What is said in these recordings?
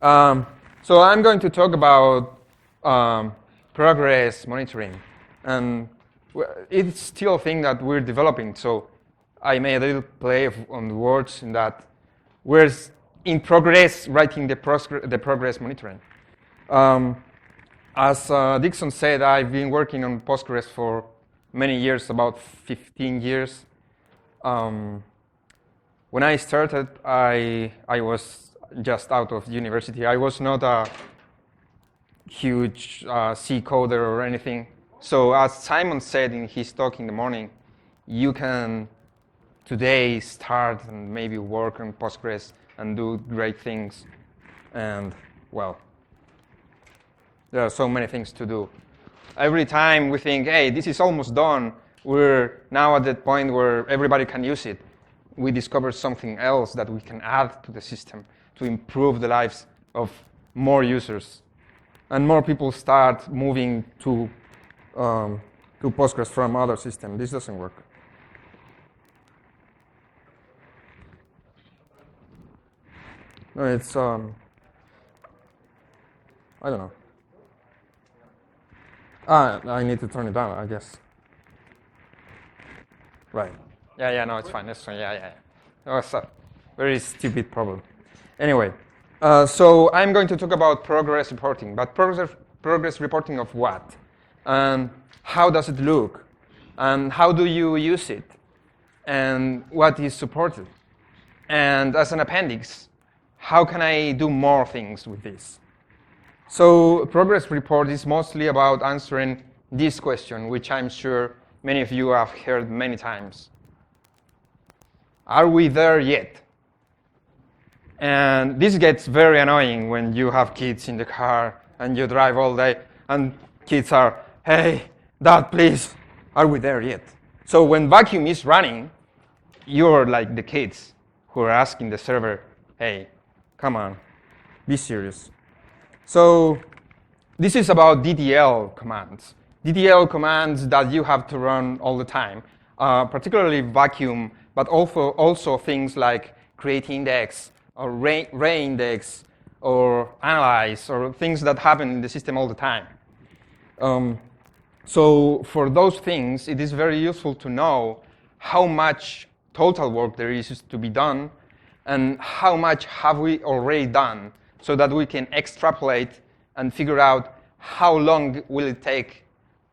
Um, so I'm going to talk about progress monitoring. And it's still a thing that we're developing. So I made a little play on the words in that we're in progress writing the progress monitoring. As Dixon said, I've been working on Postgres for many years, about 15 years. When I started, I was just out of university. I was not a huge C coder or anything. So as Simon said in his talk in the morning, you can today start and maybe work on Postgres and do great things. And well, there are so many things to do. Every time we think, hey, this is almost done, we're now at that point where everybody can use it. We discover something else that we can add to the system to improve the lives of more users. And more people start moving to Postgres from other systems. This doesn't work. No, it's, I don't know. I need to turn it down, I guess. Right. Yeah, no, it's fine. It's fine. Yeah. Oh, it's a very stupid problem. Anyway, so I'm going to talk about progress reporting. But progress reporting of what? And how does it look? And how do you use it? And what is supported? And as an appendix, how can I do more things with this? So progress report is mostly about answering this question, which I'm sure many of you have heard many times. Are we there yet? And this gets very annoying when you have kids in the car and you drive all day and kids are, hey, Dad, please, are we there yet? So when vacuum is running, you're like the kids who are asking the server, hey, come on, be serious. So this is about DDL commands. DDL commands that you have to run all the time, particularly vacuum, but also things like create index or REINDEX or analyze or things that happen in the system all the time. So for those things, it is very useful to know how much total work there is to be done and how much have we already done so that we can extrapolate and figure out how long will it take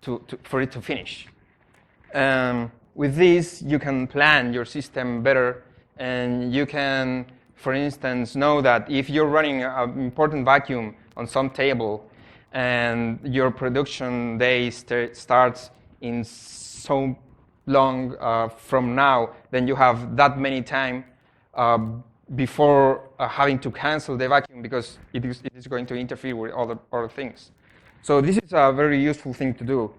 for it to finish. With this, you can plan your system better, and you can, for instance, know that if you're running an important vacuum on some table and your production day starts in so long from now, then you have that many time before having to cancel the vacuum because it is going to interfere with other things. So this is a very useful thing to do.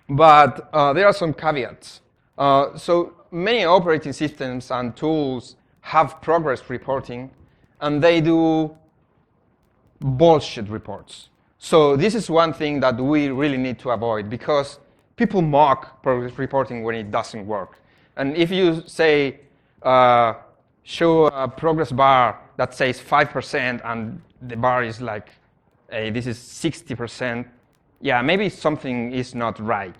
But there are some caveats. So many operating systems and tools have progress reporting, and they do bullshit reports. So this is one thing that we really need to avoid because people mock progress reporting when it doesn't work. And if you say, show a progress bar that says 5% and the bar is like, hey, this is 60%, yeah, maybe something is not right.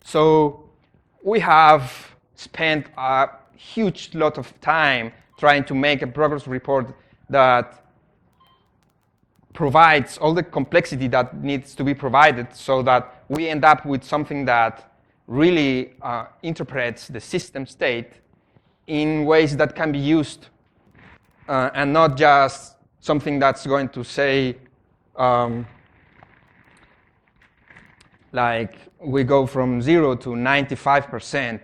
So we have spent a huge lot of time trying to make a progress report that provides all the complexity that needs to be provided so that we end up with something that really interprets the system state in ways that can be used and not just something that's going to say, like we go from 0 to 95%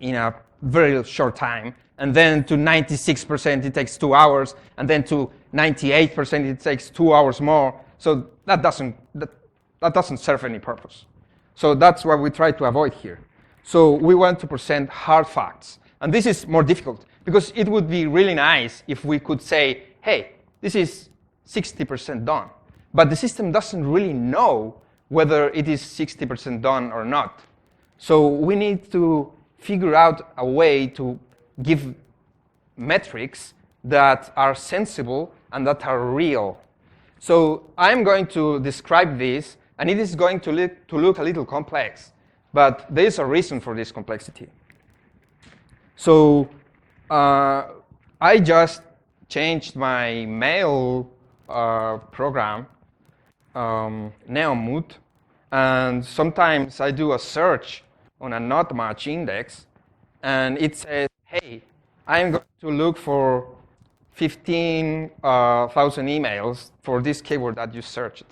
in a very short time, and then to 96% it takes 2 hours, and then to 98% it takes 2 hours more. So that doesn't serve any purpose. So that's what we try to avoid here. So we want to present hard facts. And this is more difficult because it would be really nice if we could say, hey, this is 60% done. But the system doesn't really know whether it is 60% done or not. So we need to figure out a way to give metrics that are sensible and that are real. So I'm going to describe this, and it is going to look a little complex, but there is a reason for this complexity. So I just changed my mail program, Neomut, and sometimes I do a search on a not much index, and it says, hey, I'm going to look for 15,000 emails for this keyword that you searched.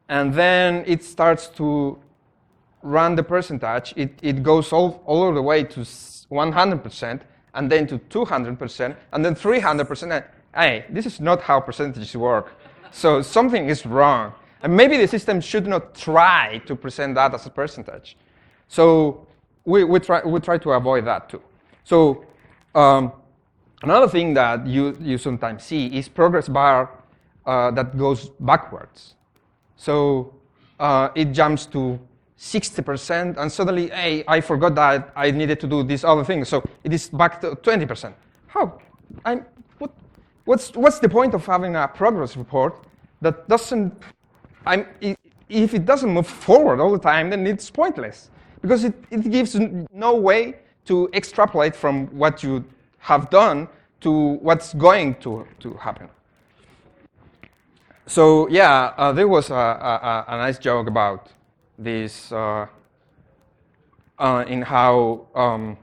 And then it starts to run the percentage. It goes all the way to 100%, and then to 200%, and then 300%. Hey, this is not how percentages work. So something is wrong. And maybe the system should not try to present that as a percentage. So we try to avoid that too. So another thing that you sometimes see is progress bar that goes backwards. So it jumps to 60%, and suddenly, hey, I forgot that I needed to do this other thing, so it is back to 20%. How? What's the point of having a progress report that doesn't? If it doesn't move forward all the time, then it's pointless, because it gives no way to extrapolate from what you have done to what's going to happen. So yeah, there was a nice joke about this in how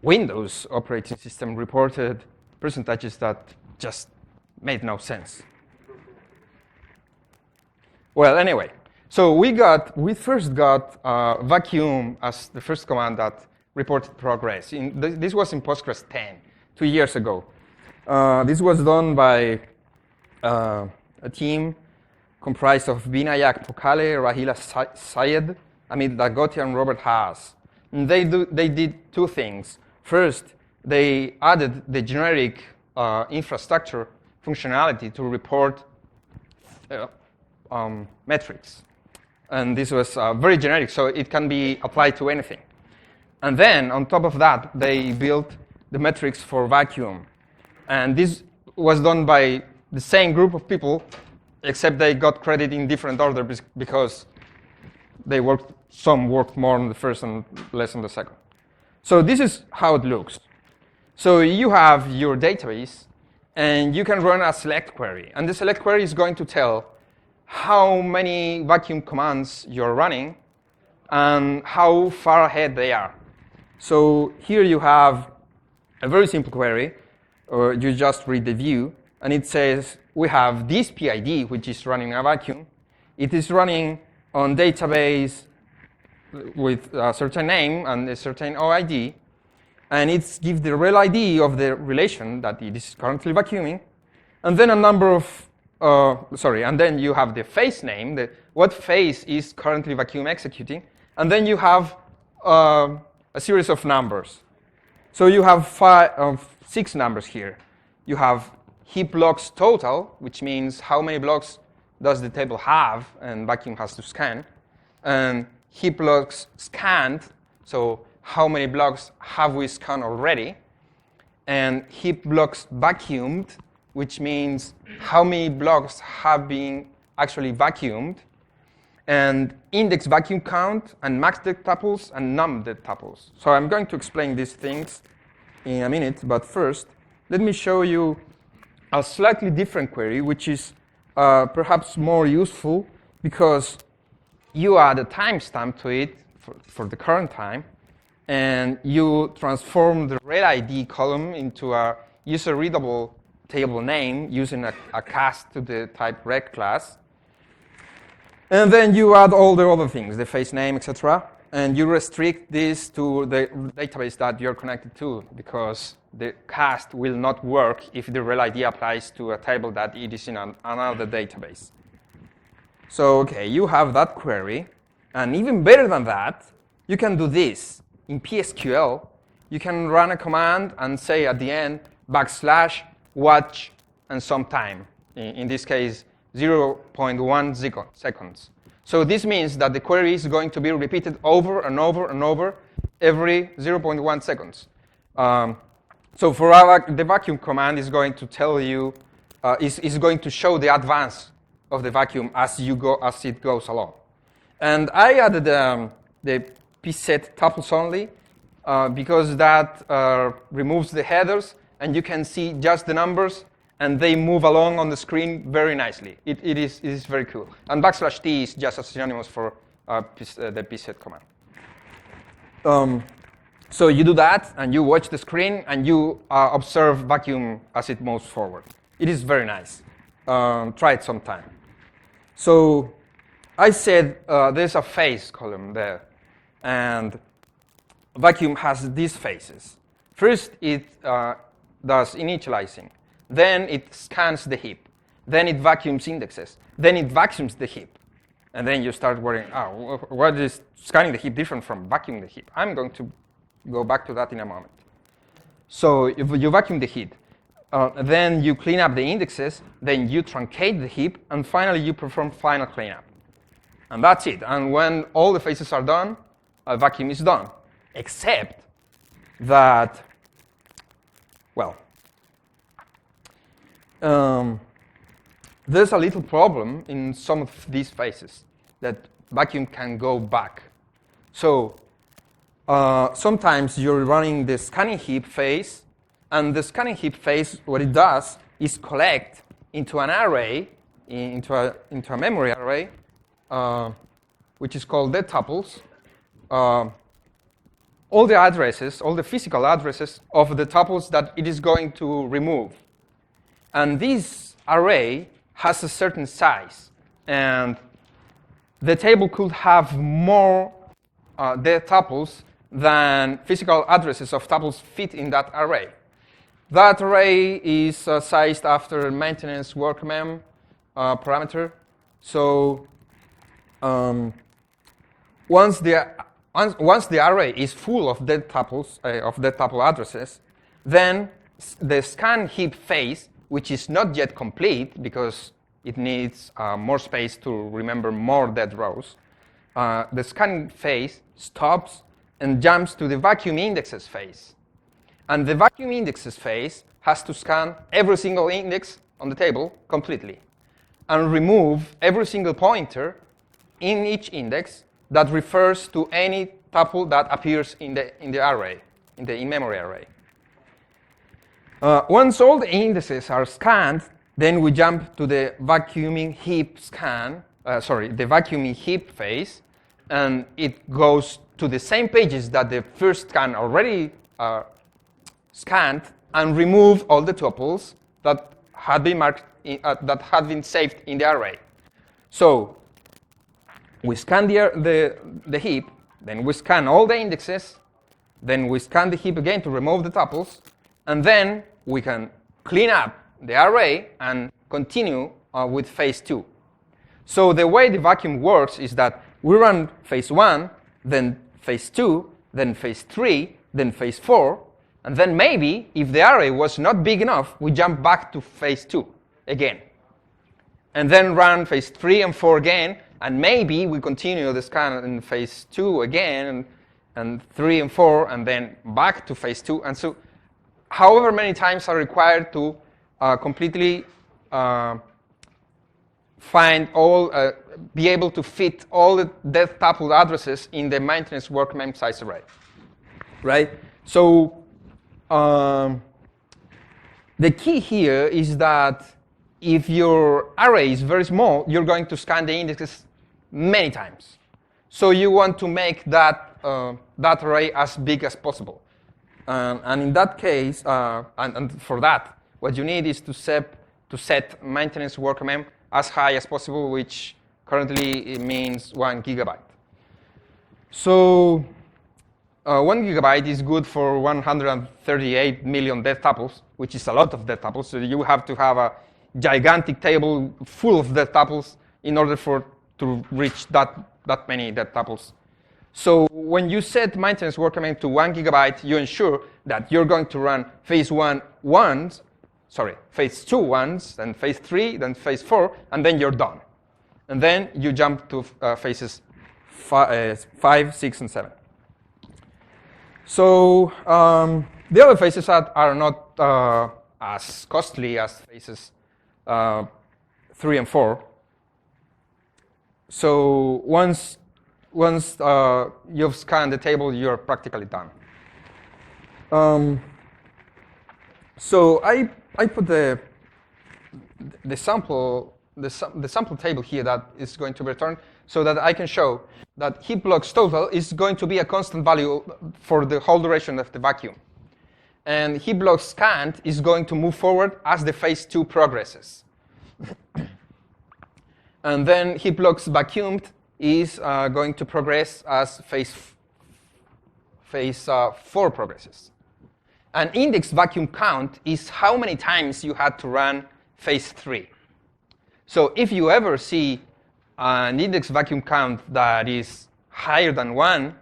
Windows operating system reported percentages that just made no sense. Well, anyway, so we first got vacuum as the first command that reported progress. This was in Postgres 10, 2 years ago. This was done by a team comprised of Vinayak Pokale, Rahila Syed, Amit Dagoti, and Robert Haas. And they did two things. First, they added the generic infrastructure functionality to report metrics. And this was very generic, so it can be applied to anything. And then, on top of that, they built the metrics for vacuum. And this was done by the same group of people, except they got credit in different order because some worked more on the first and less on the second. So this is how it looks. So you have your database, and you can run a select query. And the select query is going to tell how many vacuum commands you're running and how far ahead they are. So here you have a very simple query. You just read the view, and it says we have this PID, which is running a vacuum. It is running on database with a certain name and a certain OID, and it gives the real ID of the relation that it is currently vacuuming, and then a number of, and then you have the phase name, what phase is currently vacuum executing, and then you have a series of numbers. So you have 6 numbers here. You have heap blocks total, which means how many blocks does the table have, and vacuum has to scan, and heap blocks scanned, so how many blocks have we scanned already, and heap blocks vacuumed, which means how many blocks have been actually vacuumed, and index vacuum count, and max dead tuples, and num dead tuples. So I'm going to explain these things in a minute, but first, let me show you a slightly different query, which is perhaps more useful because you add a timestamp to it for the current time, and you transform the real ID column into a user-readable table name using a cast to the type rec class. And then you add all the other things, the phase name, etc. And you restrict this to the database that you're connected to, because the cast will not work if the real ID applies to a table that it is in another database. So, okay, you have that query. And even better than that, you can do this. In PSQL, you can run a command and say at the end, \watch and some time. In this case, 0.1 seconds. So this means that the query is going to be repeated over and over and over every 0.1 seconds. So for the vacuum command is going to tell you, is going to show the advance of the vacuum as it goes along. And I added the pset tuples only because that removes the headers, and you can see just the numbers, and they move along on the screen very nicely. It is very cool. And \t is just a synonymous for the pset command. So you do that, and you watch the screen, and you observe vacuum as it moves forward. It is very nice. Try it sometime. So I said there's a phase column there, and vacuum has these phases. First, it does initializing. Then it scans the heap. Then it vacuums indexes. Then it vacuums the heap. And then you start worrying, oh, what is scanning the heap different from vacuuming the heap? I'm going to go back to that in a moment. So if you vacuum the heap, then you clean up the indexes, then you truncate the heap, and finally you perform final cleanup. And that's it. And when all the phases are done, a vacuum is done. Except that, well, there's a little problem in some of these phases that vacuum can go back. So sometimes you're running the scanning heap phase, and the scanning heap phase, what it does is collect into an array, into a memory array, which is called dead tuples, all the addresses, all the physical addresses of the tuples that it is going to remove. And this array has a certain size, and the table could have more dead tuples than physical addresses of tuples fit in that array. That array is sized after maintenance work mem parameter. So once the array is full of dead tuples, of dead tuple addresses, then the scan heap phase, which is not yet complete because it needs more space to remember more dead rows, the scanning phase stops and jumps to the vacuum indexes phase. And the vacuum indexes phase has to scan every single index on the table completely and remove every single pointer in each index that refers to any tuple that appears in the array, in the in-memory array. Once all the indexes are scanned, then we jump to the vacuuming heap scan, the vacuuming heap phase, and it goes to the same pages that the first scan already scanned and remove all the tuples that had been marked that had been saved in the array. So we scan the heap, then we scan all the indexes, then we scan the heap again to remove the tuples, and then we can clean up the array and continue with phase 2. So the way the vacuum works is that we run phase 1, then phase 2, then phase 3, then phase 4, and then maybe, if the array was not big enough, we jump back to phase 2 again. And then run phase 3 and 4 again, and maybe we continue the scan in phase 2 again, and 3 and 4, and then back to phase 2. And so however many times are required to completely find all, be able to fit all the dead tuple addresses in the maintenance work mem size array, right? So the key here is that if your array is very small, you're going to scan the indexes many times. So you want to make that that array as big as possible. And in that case, and for that, what you need is to set maintenance work mem as high as possible, which currently it means 1 gigabyte. So 1 gigabyte is good for 138 million dead tuples, which is a lot of dead tuples. So you have to have a gigantic table full of dead tuples in order to reach that many dead tuples. So when you set maintenance work mem to 1 gigabyte, you ensure that you're going to run phase 1 once, phase 2 once, then phase 3, then phase 4, and then you're done. And then you jump to phases 5, 6, and 7. So The other phases are not as costly as phases 3 and 4. So once you've scanned the table, you're practically done. So I put the sample table here that is going to be returned so that I can show that heap blocks total is going to be a constant value for the whole duration of the vacuum. And heap blocks scanned is going to move forward as the phase 2 progresses. And then heap blocks vacuumed is going to progress as phase 4 progresses. An index vacuum count is how many times you had to run phase 3. So if you ever see an index vacuum count that is higher than 1,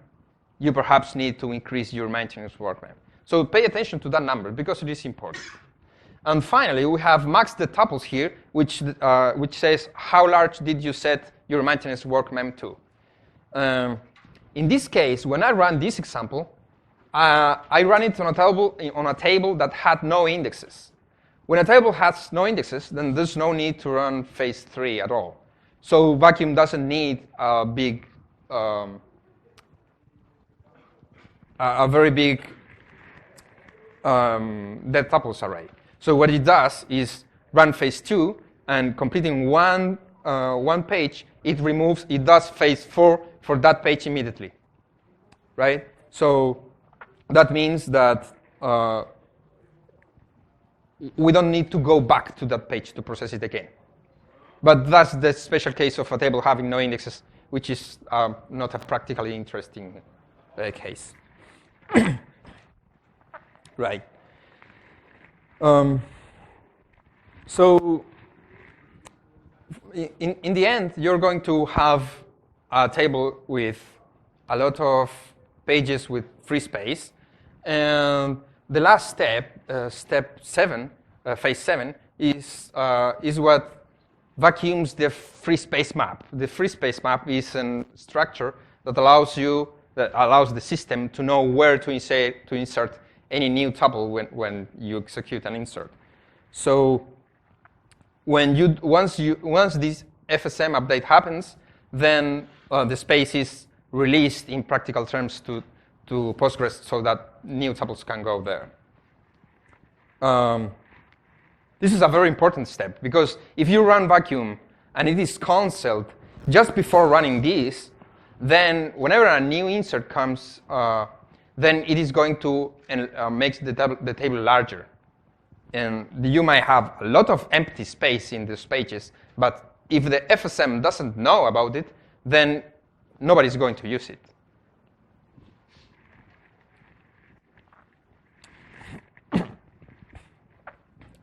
you perhaps need to increase your maintenance work mem. So pay attention to that number because it is important. And finally, we have max the tuples here, which says how large did you set your maintenance work mem to. In this case, when I run this example, I run it on a table that had no indexes. When a table has no indexes, then there's no need to run phase 3 at all. So vacuum doesn't need a very big dead tuples array. So what it does is run phase 2, and completing one page, it does phase 4 for that page immediately, right? So that means that we don't need to go back to that page to process it again. But that's the special case of a table having no indexes, which is not a practically interesting case. Right. So in the end, you're going to have a table with a lot of pages with free space. And the last step, step 7, phase 7, is what vacuums the free space map. The free space map is a structure that allows the system to know where to insert any new tuple when you execute an insert. So once this FSM update happens, then the space is released in practical terms to Postgres so that new tuples can go there. This is a very important step because if you run vacuum and it is cancelled just before running this, then whenever a new insert comes, then it is going to make the table larger. And you might have a lot of empty space in these pages, but if the FSM doesn't know about it, then nobody's going to use it.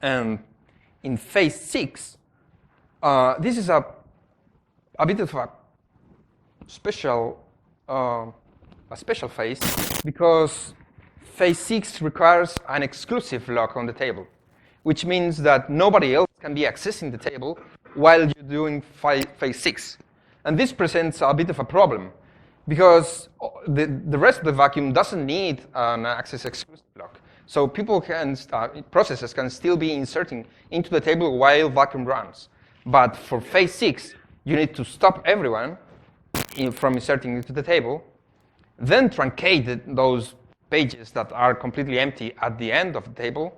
And in phase 6, this is a bit of a special phase because phase 6 requires an exclusive lock on the table, which means that nobody else can be accessing the table while you're doing phase 6. And this presents a bit of a problem because the rest of the vacuum doesn't need an access exclusive lock. So processes can still be inserting into the table while vacuum runs. But for phase 6, you need to stop everyone from inserting into the table, then truncate those pages that are completely empty at the end of the table,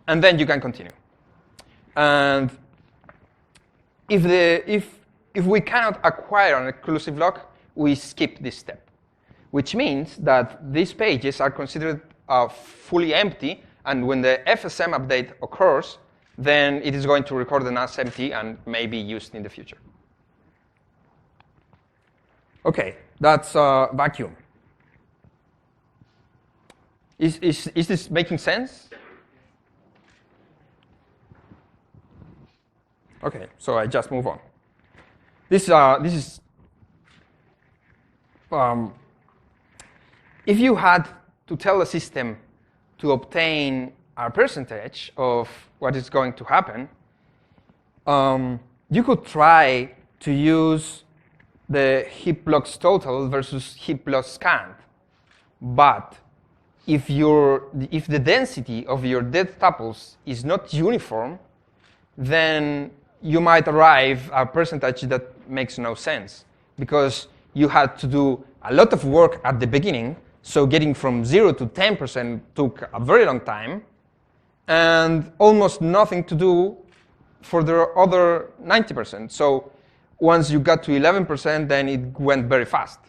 and then you can continue. And if we cannot acquire an exclusive lock, we skip this step, which means that these pages are considered fully empty, and when the FSM update occurs, then it is going to record them as empty and may be used in the future. OK, that's vacuum. Is this making sense? OK, so I just move on. This is if you had to tell the system to obtain a percentage of what is going to happen, you could try to use the heap blocks total versus heap blocks scanned. But if the density of your dead tuples is not uniform, then you might arrive at a percentage that makes no sense, because you had to do a lot of work at the beginning. So getting from 0 to 10% took a very long time, and almost nothing to do for the other 90%. So once you got to 11%, then it went very fast.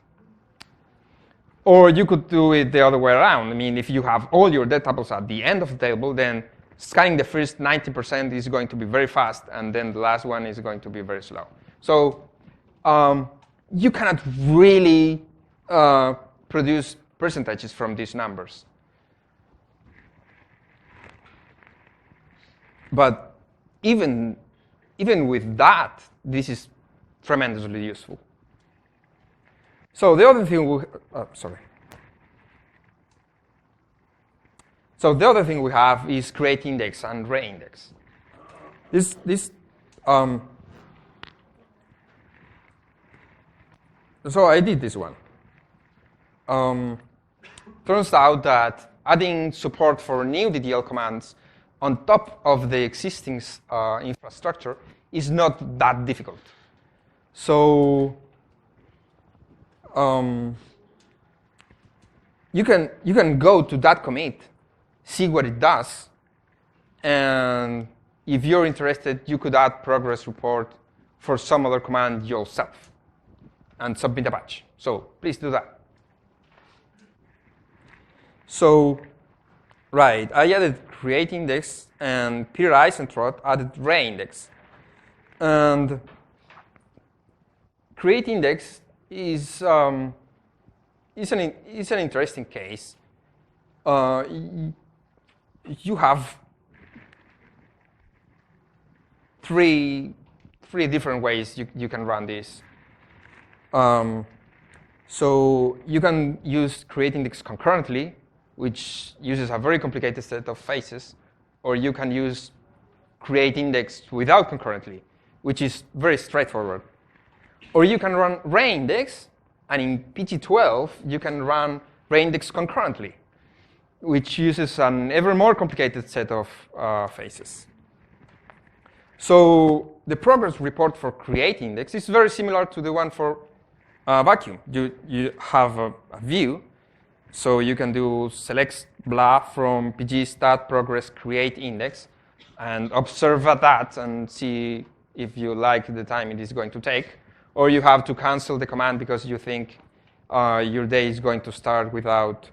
Or you could do it the other way around. I mean, if you have all your dead tuples at the end of the table, then scanning the first 90% is going to be very fast, and then the last one is going to be very slow. So you cannot really produce percentages from these numbers. But even with that, this is tremendously useful. So the other thing So the other thing we have is create index and REINDEX. So I did this one. Turns out that adding support for new DDL commands on top of the existing infrastructure is not that difficult. So you can go to that commit, see what it does, and if you're interested, you could add progress report for some other command yourself and submit a patch. So please do that. So, right, I added create index, and Peter Eisentraut added REINDEX. And create index is an interesting case. You have three different ways you can run this. So you can use create index concurrently, which uses a very complicated set of phases, or you can use create index without concurrently, which is very straightforward. Or you can run REINDEX, and in PG12 you can run REINDEX concurrently, which uses an ever more complicated set of phases. So the progress report for create index is very similar to the one for vacuum. You have a view, so you can do select blah from pg stat progress create index and observe that and see if you like the time it is going to take. Or you have to cancel the command because you think your day is going to start without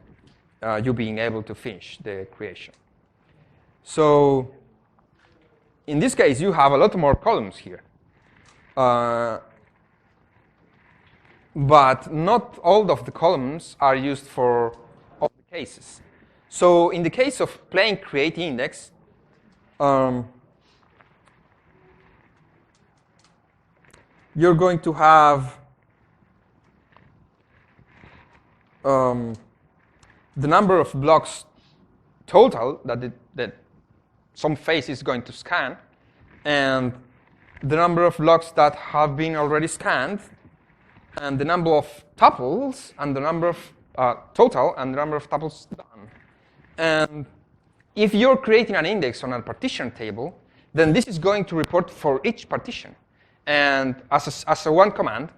you being able to finish the creation. So in this case, you have a lot more columns here. But not all of the columns are used for all the cases. So in the case of plain create index, you're going to have the number of blocks total that some phase is going to scan, and the number of blocks that have been already scanned, and the number of tuples, and the number of total, and the number of tuples done. And if you're creating an index on a partition table, then this is going to report for each partition, and as a one command.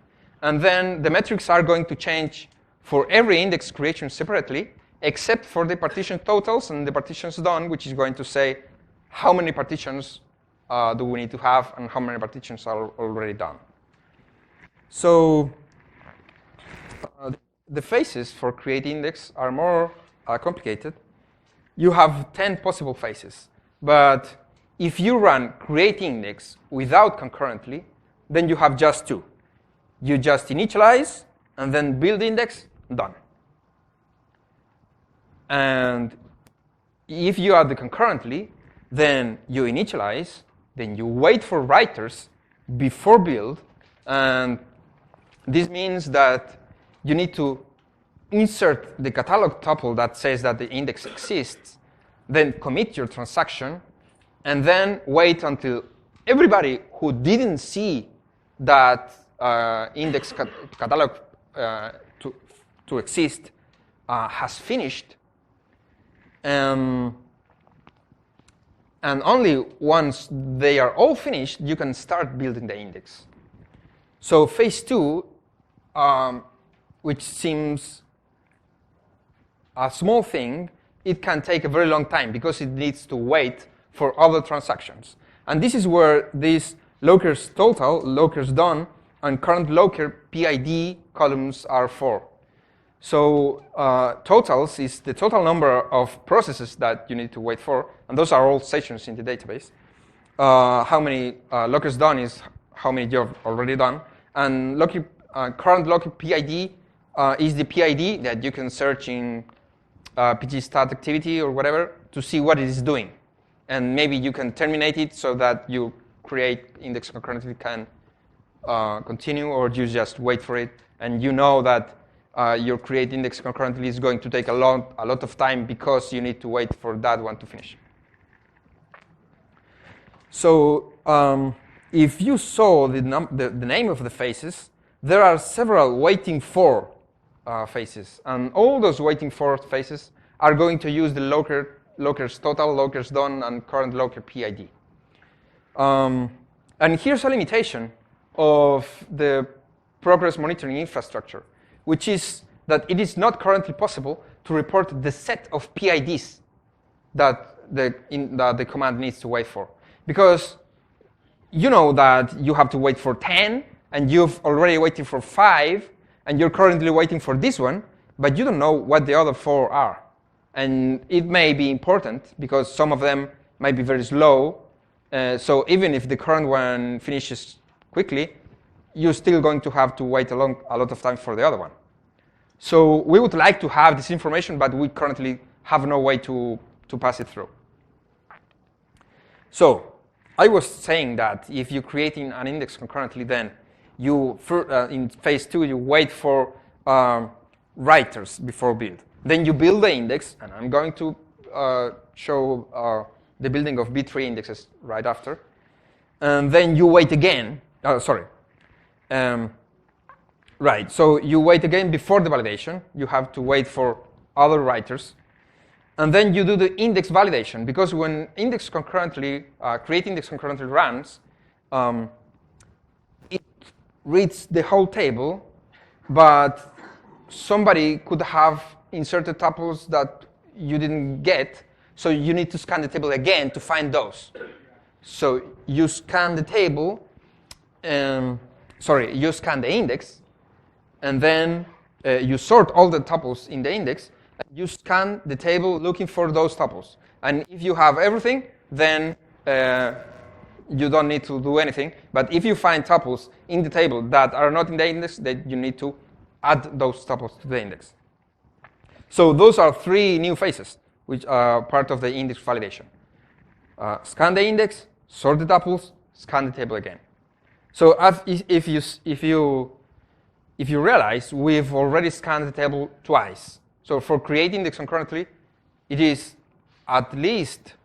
And then the metrics are going to change for every index creation separately, except for the partition totals and the partitions done, which is going to say how many partitions do we need to have and how many partitions are already done. So the phases for create index are more complicated. You have 10 possible phases. But if you run create index without concurrently, then you have just 2. You just initialize, and then build index, done. And if you add the concurrently, then you initialize, then you wait for writers before build, and this means that you need to insert the catalog tuple that says that the index exists, then commit your transaction, and then wait until everybody who didn't see that index catalog to exist has finished, And only once they are all finished, you can start building the index. So phase 2, which seems a small thing, it can take a very long time because it needs to wait for other transactions. And this is where these locers total, locers done, and current locer PID columns are for. So totals is the total number of processes that you need to wait for, and those are all sessions in the database. How many locers done is how many you have already done, and current locer PID is the PID that you can search in pgstat activity or whatever to see what it is doing. And maybe you can terminate it so that you create index concurrently can continue, or you just wait for it, and you know that your create index concurrently is going to take a lot of time because you need to wait for that one to finish. So if you saw the name of the phases, there are several waiting for phases, and all those waiting for phases are going to use the locers total, locers done, and current locer PID. And here's a limitation of the progress monitoring infrastructure, which is that it is not currently possible to report the set of PIDs that the command needs to wait for. Because you know that you have to wait for 10, and you've already waited for 5, and you're currently waiting for this one, but you don't know what the other 4 are. And it may be important, because some of them might be very slow. So even if the current one finishes quickly, you're still going to have to wait a lot of time for the other one. So we would like to have this information, but we currently have no way to pass it through. So I was saying that if you're creating an index concurrently, then you in phase 2, you wait for writers before build. Then you build the index, and I'm going to show the building of B3 indexes right after. And then you wait again. Right, so you wait again before the validation. You have to wait for other writers. And then you do the index validation, because when index concurrently, create index concurrently runs, it reads the whole table, but somebody could have inserted tuples that you didn't get, so you need to scan the table again to find those. So you scan the table, you scan the index, and then you sort all the tuples in the index, and you scan the table looking for those tuples. And if you have everything, then you don't need to do anything. But if you find tuples in the table that are not in the index, then you need to add those tuples to the index. So those are 3 new phases, which are part of the index validation. Scan the index, sort the tuples, scan the table again. So if you realize, we've already scanned the table twice. So for create index concurrently, it is at least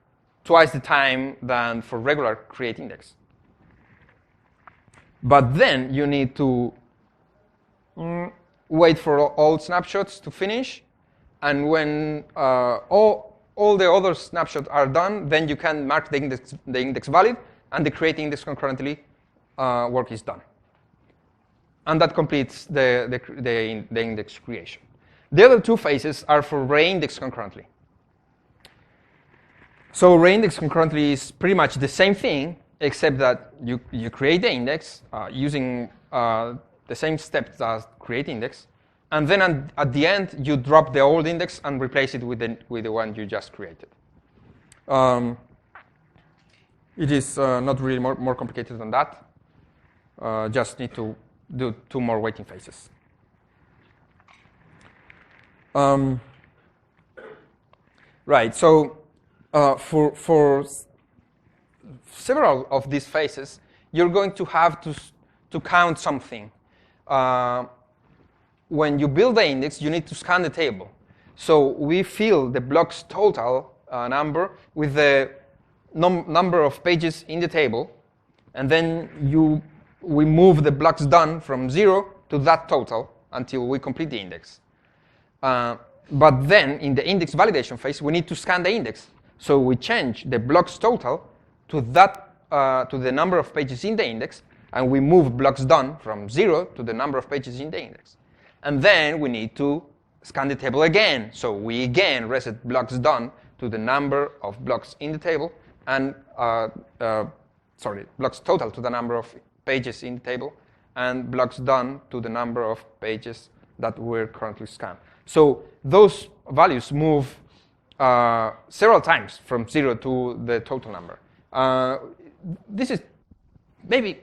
twice the time than for regular create index. But then you need to wait for all snapshots to finish, and when all the other snapshots are done, then you can mark the index valid, and the create index concurrently work is done. And that completes the index creation. The other 2 phases are for REINDEX concurrently. So REINDEX concurrently is pretty much the same thing, except that you create the index using the same steps as create index, and then at the end you drop the old index and replace it with the one you just created. It is not really more complicated than that. Just need to do 2 more waiting phases. Right, so for several of these phases, you're going to have to count something. When you build the index, you need to scan the table. So we fill the blocks total number with the number of pages in the table, and then we move the blocks done from 0 to that total until we complete the index. But then, in the index validation phase, we need to scan the index. So we change the blocks total to to the number of pages in the index, and we move blocks done from 0 to the number of pages in the index. And then we need to scan the table again. So we again reset blocks done to the number of blocks in the table, and blocks total to the number of pages in the table, and blocks done to the number of pages that we're currently scanned. So those values move several times from 0 to the total number. This is maybe,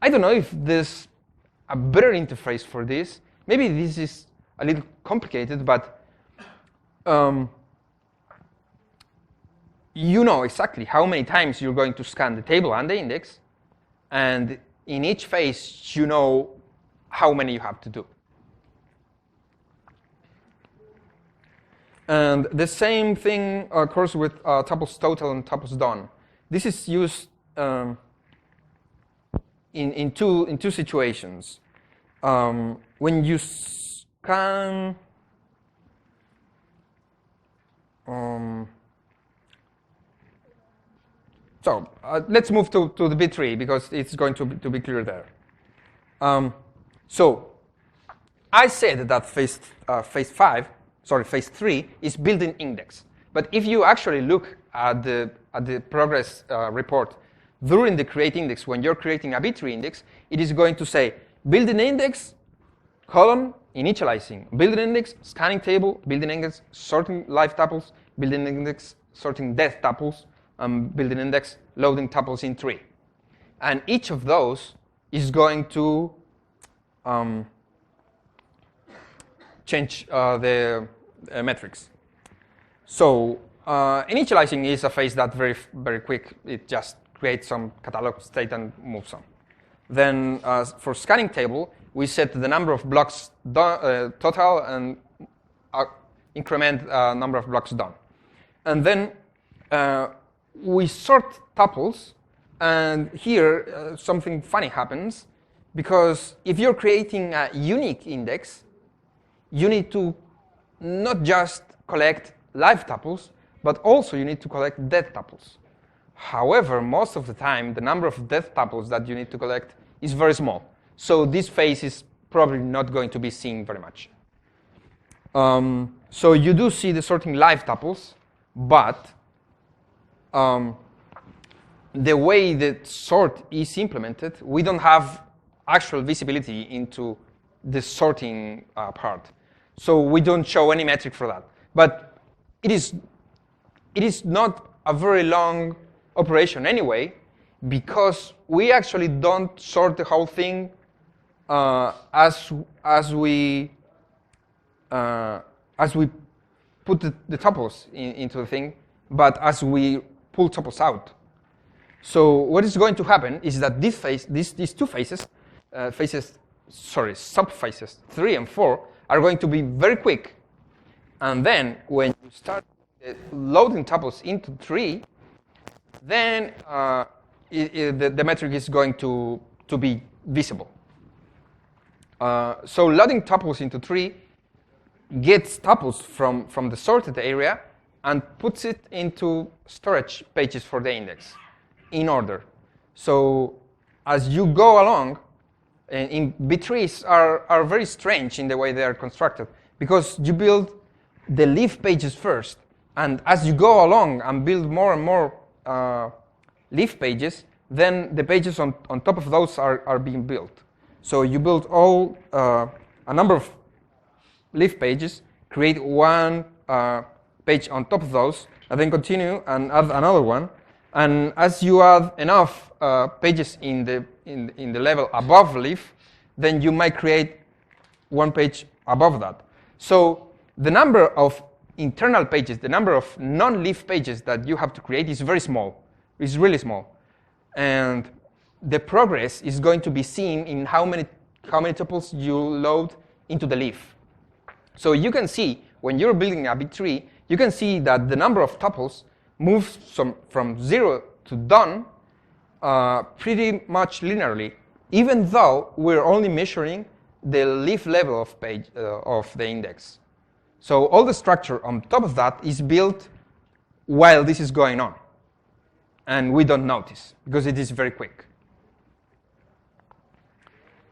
I don't know if there's a better interface for this. Maybe this is a little complicated, but you know exactly how many times you're going to scan the table and the index, and in each phase, you know how many you have to do. And the same thing occurs with tuples total and tuples done. This is used in two situations. When you scan let's move to the bit tree, because it's going to be clear there. So I said that phase 3 is built-in index. But if you actually look at the progress report during the create index, when you're creating a bit tree index, it is going to say built-in index, column, initializing, built-in index, scanning table, built-in index, sorting live tuples, built-in index, sorting dead tuples, built-in index, loading tuples in tree. And each of those is going to change the metrics. So initializing is a phase that's very quick. It just creates some catalog state and moves on. Then for scanning table, we set the number of blocks total and increment number of blocks done. And then we sort tuples, and here something funny happens, because if you're creating a unique index, you need to not just collect live tuples, but also you need to collect dead tuples. However, most of the time, the number of dead tuples that you need to collect is very small. So this phase is probably not going to be seen very much. So you do see the sorting live tuples, but the way the sort is implemented, we don't have actual visibility into the sorting part. So we don't show any metric for that. But it is not a very long operation anyway, because we actually don't sort the whole thing as we put the tuples into the thing, but as we pull tuples out. So what is going to happen is that this phase, these two phases, subphases 3 and 4, are going to be very quick. And then when you start loading tuples into 3, then the metric is going to be visible. So loading tuples into 3 gets tuples from the sorted area and puts it into storage pages for the index in order. So as you go along, in bit trees are very strange in the way they are constructed, because you build the leaf pages first, and as you go along and build more and more leaf pages, then the pages on top of those are being built. So you build all a number of leaf pages, create one page on top of those, and then continue and add another one. And as you add enough pages in the level above leaf, then you might create one page above that. So the number of internal pages, the number of non-leaf pages that you have to create is very small. It's really small. And the progress is going to be seen in how many tuples you load into the leaf. So you can see, when you're building a bit tree, you can see that the number of tuples moves from 0 to done pretty much linearly, even though we're only measuring the leaf level of the index. So all the structure on top of that is built while this is going on. And we don't notice, because it is very quick.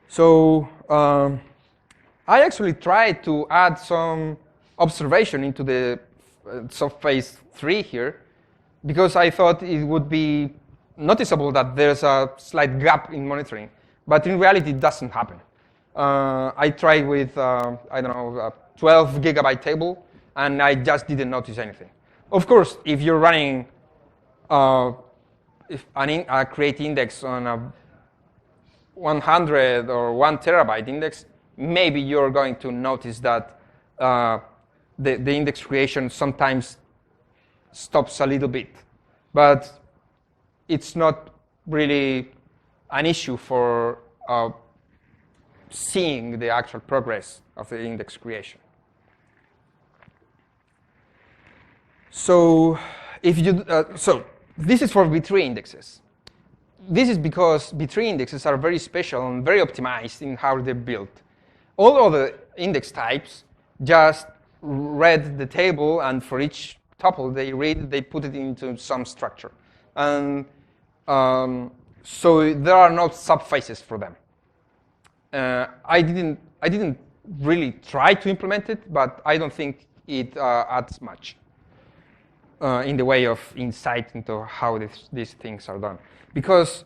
So I actually tried to add some observation into the subphase 3 here, because I thought it would be noticeable that there's a slight gap in monitoring. But in reality, it doesn't happen. I tried with, I don't know, a 12 gigabyte table, and I just didn't notice anything. Of course, if you're running a create index on a 100 or 1 terabyte index, maybe you're going to notice that the index creation sometimes stops a little bit. But it's not really an issue for seeing the actual progress of the index creation. So if you so this is for B3 indexes. This is because B3 indexes are very special and very optimized in how they're built. All other index types just read the table, and for each tuple they put it into some structure. And so there are no subphases for them. I didn't really try to implement it, but I don't think it adds much in the way of insight into how these things are done. Because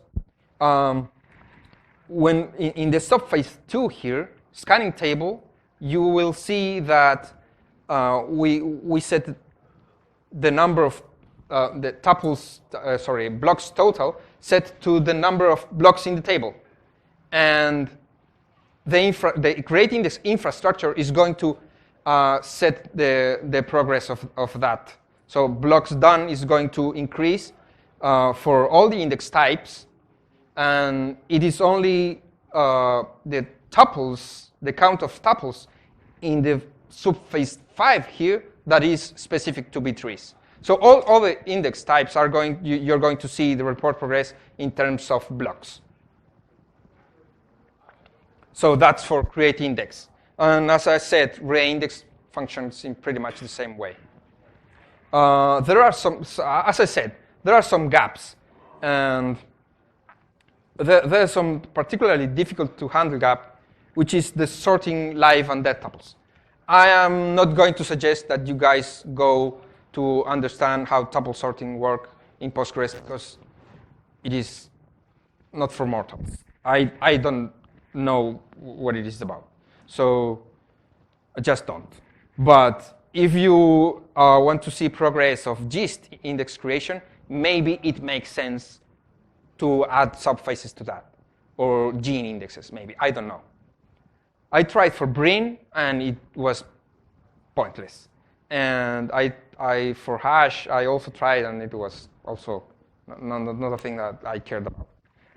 when in the subphase 2 here, scanning table, you will see that we set the number of the tuples, blocks total, set to the number of blocks in the table. And the create index infrastructure is going to set the progress of that. So blocks done is going to increase for all the index types, and it is only the tuples, the count of tuples in the subphase 5 here that is specific to B3s. So all the index types are you're going to see the report progress in terms of blocks. So that's for create index. And as I said, REINDEX functions in pretty much the same way. There are some, as I said, there are some gaps. And there's some particularly difficult to handle gap, which is the sorting live and dead tuples. I am not going to suggest that you guys go to understand how tuple sorting works in Postgres, because it is not for mortals. I don't know what it is about. So I just don't. But if you want to see progress of gist index creation, maybe it makes sense to add subphases to that, or gene indexes, maybe. I don't know. I tried for Brin, and it was pointless. And for hash, I also tried, and it was also not a thing that I cared about.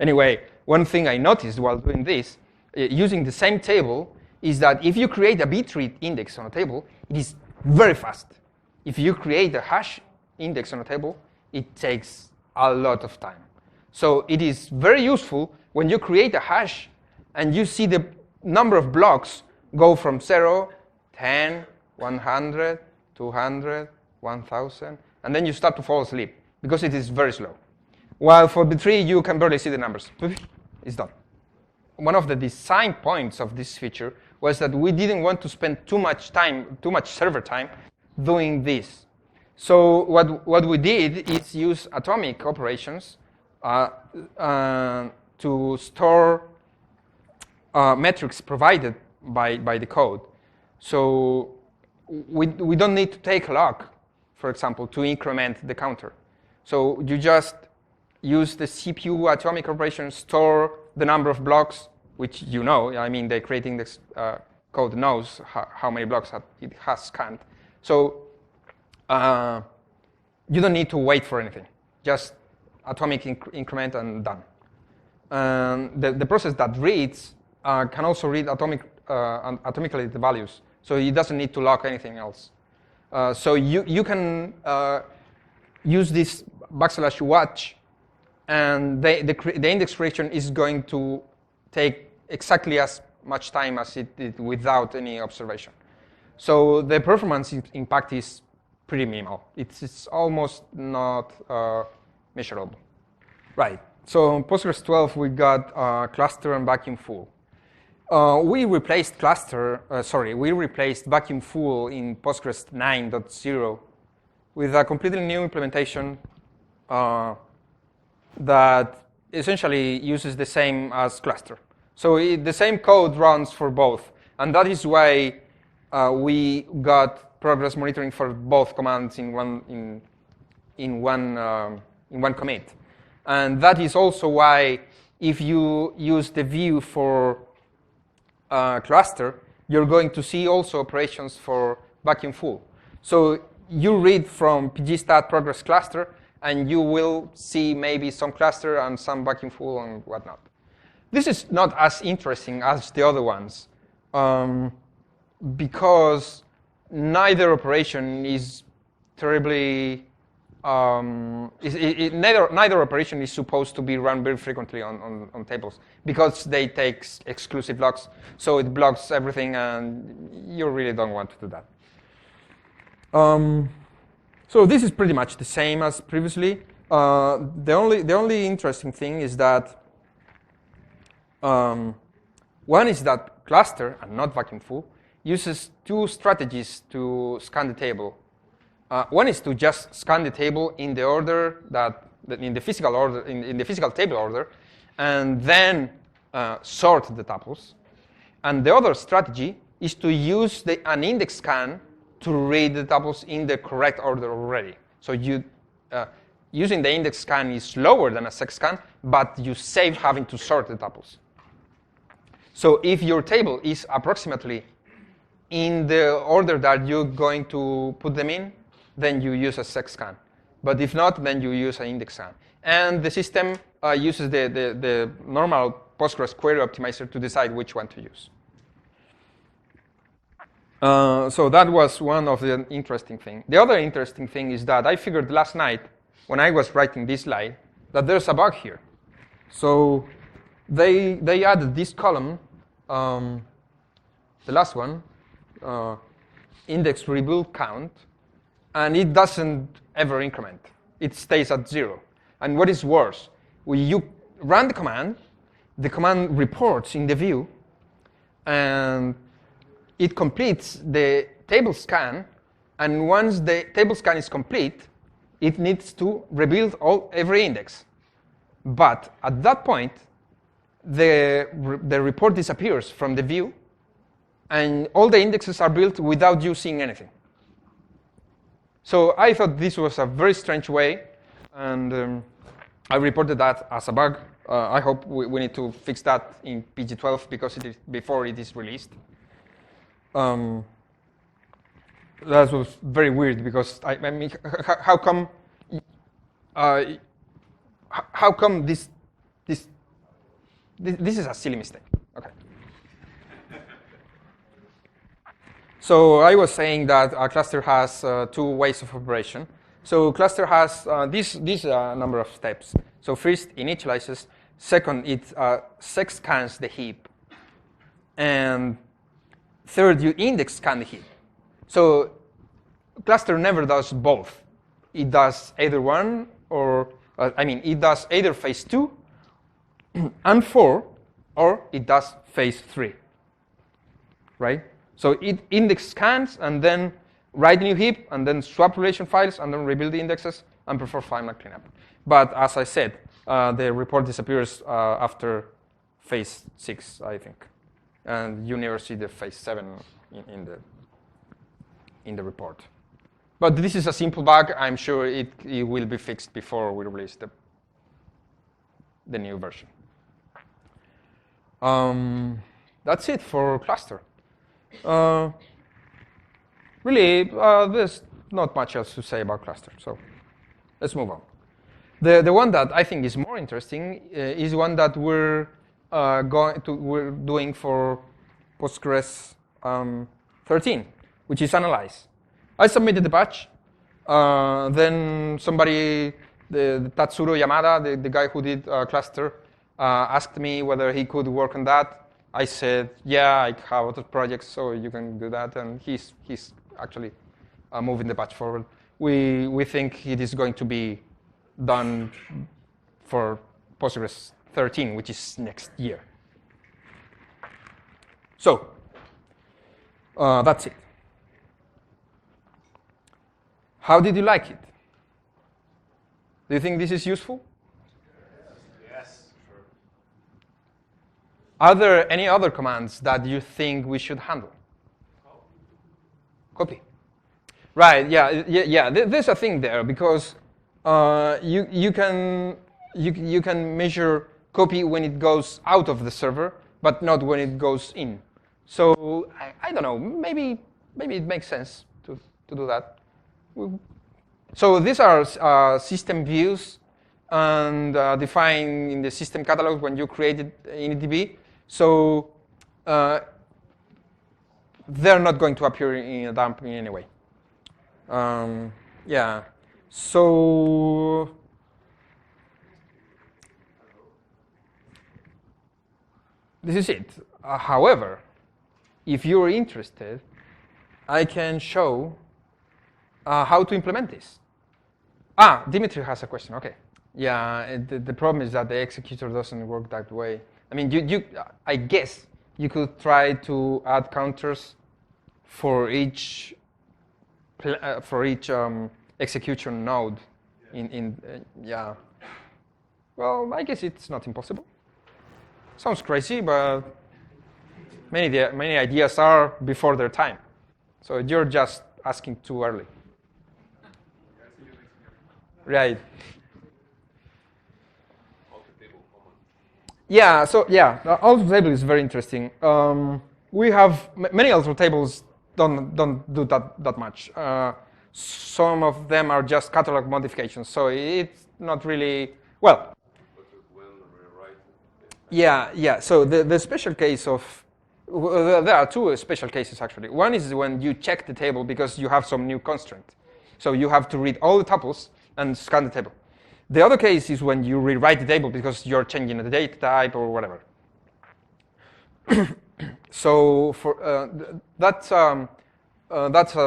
Anyway, one thing I noticed while doing this, using the same table, is that if you create a B3 index on a table, it is very fast. If you create a hash index on a table, it takes a lot of time. So it is very useful when you create a hash and you see the number of blocks go from 0, 10, 100, 200, 1,000, and then you start to fall asleep because it is very slow. While for B3, you can barely see the numbers. It's done. One of the design points of this feature was that we didn't want to spend too much server time doing this. So what we did is use atomic operations to store metrics provided by the code. So we don't need to take a log, for example, to increment the counter. So you just use the CPU atomic operation, store the number of blocks, which you know. I mean, the create index code knows how many blocks it has scanned. So you don't need to wait for anything. Just atomic increment and done. The process that reads can also read atomically the values. So it doesn't need to lock anything else. So you can use this \watch, and the index creation is going to take exactly as much time as it did without any observation. So the performance impact is pretty minimal. It's almost not measurable. Right. So in Postgres 12, we got cluster and vacuum full. We replaced vacuum full in Postgres 9.0 with a completely new implementation that essentially uses the same as cluster. So the same code runs for both, and that is why we got progress monitoring for both commands in one commit. And that is also why if you use the view for cluster, you're going to see also operations for vacuum full. So you read from pgstat progress cluster, and you will see maybe some cluster and some vacuum full and whatnot. This is not as interesting as the other ones because neither operation is terribly neither operation is supposed to be run very frequently on tables because they take exclusive locks, so it blocks everything, and you really don't want to do that. So this is pretty much the same as previously. The only interesting thing is that one is that cluster, and not vacuum full, uses two strategies to scan the table. One is to just scan the table in the order in the physical order, in the physical table order, and then sort the tuples. And the other strategy is to use an index scan to read the tuples in the correct order already. So using the index scan is slower than a sec scan, but you save having to sort the tuples. So if your table is approximately in the order that you're going to put them in, then you use a sec scan. But if not, then you use an index scan. And the system uses the normal Postgres query optimizer to decide which one to use. So that was one of the interesting things. The other interesting thing is that I figured last night, when I was writing this slide, that there's a bug here. So they added this column, the last one, index rebuild count, and it doesn't ever increment. It stays at 0. And what is worse, when you run the command reports in the view, and it completes the table scan, and once the table scan is complete, it needs to rebuild every index. But at that point, the report disappears from the view, and all the indexes are built without you seeing anything. So I thought this was a very strange way, and I reported that as a bug. I hope we need to fix that in PG12 because before it is released. That was very weird because I mean, how come this is a silly mistake? Okay. So I was saying that a cluster has two ways of operation. So cluster has this number of steps. So first, initializes. Second, it sec scans the heap. And third, you index scan the heap. So cluster never does both. It does either one, or it does either phase 2 and 4, or it does phase 3, right? So it index scans and then write new heap and then swap relation files and then rebuild the indexes and perform final cleanup. But as I said, the report disappears after phase 6, I think, and you never see the phase 7 in the report. But this is a simple bug. I'm sure it will be fixed before we release the new version. That's it for cluster. Really, there's not much else to say about cluster, so let's move on. The one that I think is more interesting is one that we're doing for Postgres 13, which is analyze. I submitted the patch. Then somebody, the Tatsuro Yamada, the guy who did cluster, asked me whether he could work on that. I said, yeah, I have other projects, so you can do that, and he's actually moving the batch forward. We think it is going to be done for Postgres 13, which is next year. So that's it. How did you like it? Do you think this is useful? Yes, sure. Are there any other commands that you think we should handle? Copy. Right. Yeah. There's a thing there because you can measure copy when it goes out of the server, but not when it goes in. So I don't know. Maybe it makes sense to do that. So these are system views and defined in the system catalog when you created initdb. So they're not going to appear in a dump in any way. Yeah. So this is it. However, if you're interested, I can show how to implement this. Dimitri has a question. Okay. Yeah, the problem is that the executor doesn't work that way. I mean, I guess you could try to add counters for each execution node. Yeah. Well, I guess it's not impossible. Sounds crazy, but many ideas are before their time. So you're just asking too early. Right. Yeah, so yeah, the alter table is very interesting. We have many alter tables don't do that much. Some of them are just catalog modifications, so it's not really well. Yeah. So the special case of there are two special cases actually. One is when you check the table because you have some new constraint, so you have to read all the tuples and scan the table. The other case is when you rewrite the table because you're changing the data type or whatever. So for that's a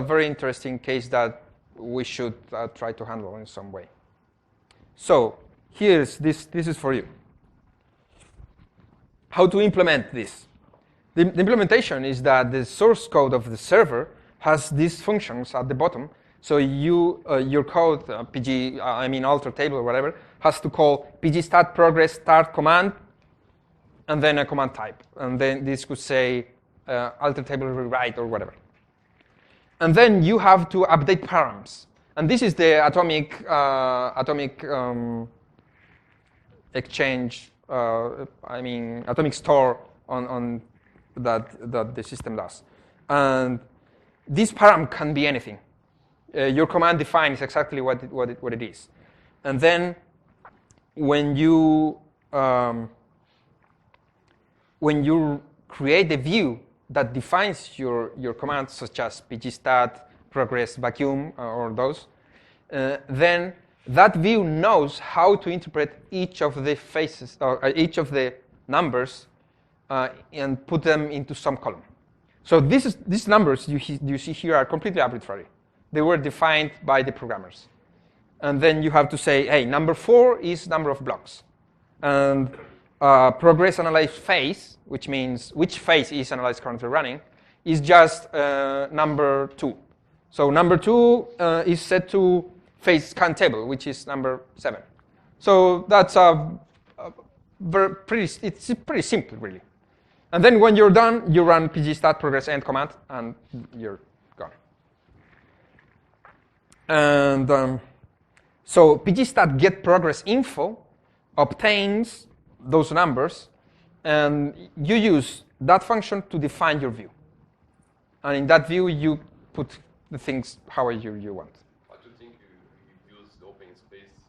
very interesting case that we should try to handle in some way. So here's this is for you. How to implement this? The implementation is that the source code of the server has these functions at the bottom. So your code, alter table or whatever, has to call pgstat progress start command, and then a command type. And then this could say alter table rewrite or whatever. And then you have to update params. And this is the atomic exchange, atomic store on that the system does. And this param can be anything. Your command defines exactly what it is. And then when you create a view that defines your commands, such as pgstat, progress, vacuum, or those, then that view knows how to interpret each of the faces or each of the numbers and put them into some column. So these numbers you see here are completely arbitrary. They were defined by the programmers. And then you have to say, hey, number 4 is number of blocks. And progress analyze phase, which means which phase is analyzed currently running, is just number 2. So number 2 is set to phase scan table, which is number 7. So that's it's pretty simple, really. And then when you're done, you run pgstat progress end command, and you're gone. And so pgstat get progress info obtains those numbers, and you use that function to define your view. And in that view, you put the things however you want. I do think you use the open space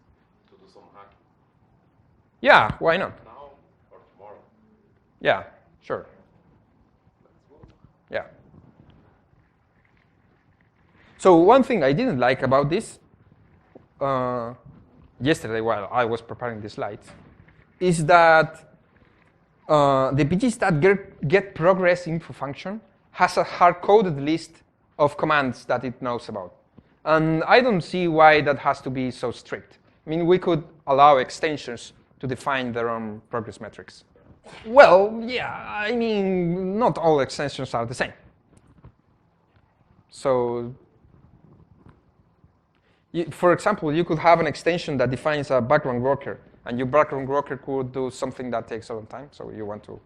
to do some hacking. Yeah, why not? Now or tomorrow? Yeah, sure. Yeah. So one thing I didn't like about this yesterday while I was preparing the slides is that the pgstat get progress info function has a hard-coded list of commands that it knows about. And I don't see why that has to be so strict. I mean, we could allow extensions to define their own progress metrics. Well, yeah, I mean, not all extensions are the same. So, for example, you could have an extension that defines a background worker, and your background worker could do something that takes a long time, so you want to.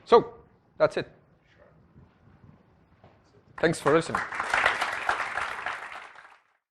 So, that's it. Thanks for listening.